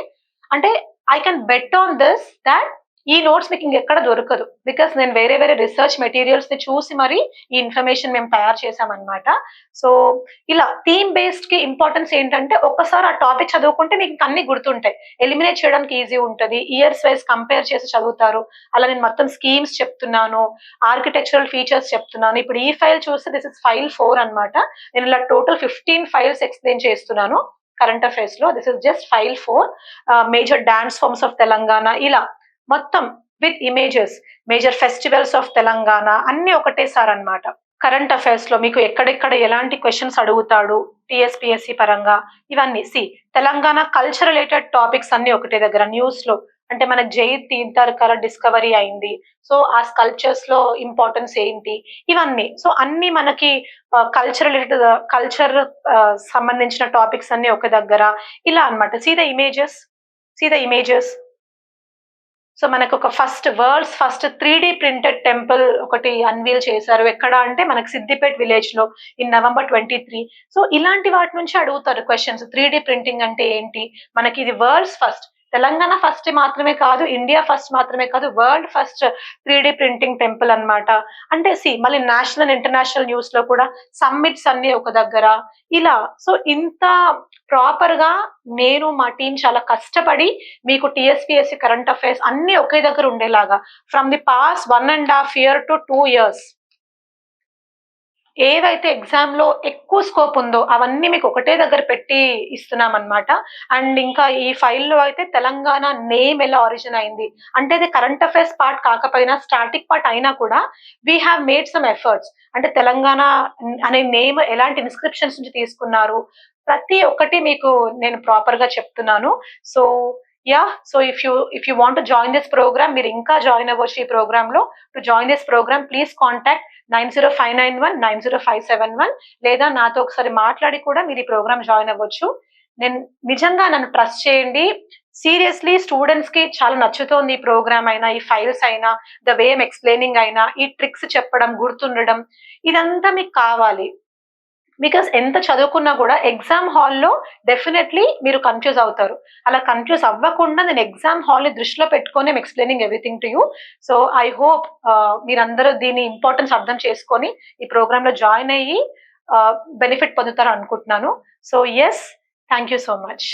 అంటే I can bet on this that ఈ నోట్స్ మీకు ఇంకెక్కడ దొరకదు, బికాస్ నేను వేరే రీసెర్చ్ మెటీరియల్స్ ని చూసి మరి ఈ ఇన్ఫర్మేషన్ మేము తయారు చేసామన్నమాట. సో ఇలా థీమ్ బేస్డ్ కి ఇంపార్టెన్స్ ఏంటంటే ఒక్కసారి ఆ టాపిక్ చదువుకుంటే మీకు అన్ని గుర్తుంటాయి, ఎలిమినేట్ చేయడానికి ఈజీ ఉంటుంది, ఇయర్స్ వైజ్ కంపేర్ చేసి చదువుతారు. అలా నేను మొత్తం స్కీమ్స్ చెప్తున్నాను, ఆర్కిటెక్చరల్ ఫీచర్స్ చెప్తున్నాను. ఇప్పుడు ఈ ఫైల్ చూస్తే దిస్ ఇస్ ఫైల్ 4 అనమాట. నేను ఇలా టోటల్ 15 ఫైల్స్ ఎక్స్ప్లెయిన్ చేస్తున్నాను కరెంట్ అఫైర్స్ లో. This is just file 4, major dance forms of Telangana, ఇలా మొత్తం with images, major festivals of Telangana అన్ని ఒకటేసారి అన్నమాట. కరెంట్ అఫైర్స్ లో మీకు ఎక్కడెక్కడ ఎలాంటి క్వశ్చన్స్ అడుగుతాడు టిఎస్పిఎస్సి పరంగా ఇవన్నీ. తెలంగాణ కల్చర్ రిలేటెడ్ టాపిక్స్ అన్ని ఒకటే దగ్గర. న్యూస్ లో అంటే మనకు జై తీర్థంకర డిస్కవరీ అయింది, సో ఆ స్కల్ప్చర్స్ లో ఇంపార్టెన్స్ ఏంటి, ఇవన్నీ. సో అన్ని మనకి కల్చర్ రిలేటెడ్, కల్చర్ సంబంధించిన టాపిక్స్ అన్ని ఒక దగ్గర, ఇలా అన్నమాట. See the images. సో మనకు ఒక world's first 3D printed temple ఒకటి అన్వీల్ చేశారు. ఎక్కడ అంటే మనకి సిద్దిపేట విలేజ్ లో ఇన్ November 23. సో ఇలాంటి వాటి నుంచి అడుగుతారు క్వశ్చన్స్. 3D ప్రింటింగ్ అంటే ఏంటి, మనకి ఇది వరల్డ్స్ ఫస్ట్ తెలంగాణ ఫస్ట్ మాత్రమే కాదు, ఇండియా ఫస్ట్ మాత్రమే కాదు, world first 3D printing temple అన్నమాట. అంటే మళ్ళీ నేషనల్ ఇంటర్నేషనల్ న్యూస్ లో కూడా సమ్మిట్స్ అన్ని ఒక దగ్గర ఇలా. సో ఇంత ప్రాపర్ గా నేను మా టీం చాలా కష్టపడి మీకు టీఎస్పీఎస్సీ కరెంట్ అఫైర్స్ అన్ని ఒకే దగ్గర ఉండేలాగా from the past 1.5 year to 2 years ఏవైతే ఎగ్జామ్ లో ఎక్కువ స్కోప్ ఉందో అవన్నీ మీకు ఒకటే దగ్గర పెట్టి ఇస్తున్నాం అన్నమాట. అండ్ ఇంకా ఈ ఫైల్లో అయితే తెలంగాణ నేమ్ ఎలా ఆరిజిన్ అయింది అంటే ఇది కరెంట్ అఫైర్స్ పార్ట్ కాకపోయినా స్టాటిక్ పార్ట్ అయినా కూడా we have made some efforts. అంటే తెలంగాణ అనే నేమ్ ఎలాంటి ఇన్స్క్రిప్షన్స్ నుంచి తీసుకున్నారు ప్రతి ఒక్కటి మీకు నేను ప్రాపర్ గా చెప్తున్నాను. So so if you want join this programme, మీరు ఇంకా జాయిన్ అవ్వచ్చు ఈ ప్రోగ్రామ్ లో. To join this programme please contact 9059190571 లేదా నాతో ఒకసారి మాట్లాడి కూడా మీరు ఈ ప్రోగ్రామ్ జాయిన్ అవ్వచ్చు. నేను నిజంగా నన్ను ట్రస్ట్ చేయండి. సీరియస్లీ స్టూడెంట్స్ కి చాలా నచ్చుతోంది ఈ ప్రోగ్రామ్ అయినా, ఈ ఫైల్స్ అయినా, ద వే ఎక్స్ప్లెయినింగ్ అయినా, ఈ ట్రిక్స్ చెప్పడం, గుర్తుండడం ఇదంతా మీకు కావాలి. బికాస్ ఎంత చదువుకున్నా కూడా ఎగ్జామ్ హాల్లో డెఫినెట్లీ మీరు కన్ఫ్యూజ్ అవుతారు. అలా కన్ఫ్యూజ్ అవ్వకుండా నేను ఎగ్జామ్ హాల్ ని దృష్టిలో పెట్టుకొని explaining everything to you. So I hope మీరందరూ దీని ఇంపార్టెన్స్ అర్థం చేసుకొని ఈ ప్రోగ్రామ్ లో జాయిన్ అయ్యి బెనిఫిట్ పొందుతారు అనుకుంటున్నాను. So yes, thank you so much.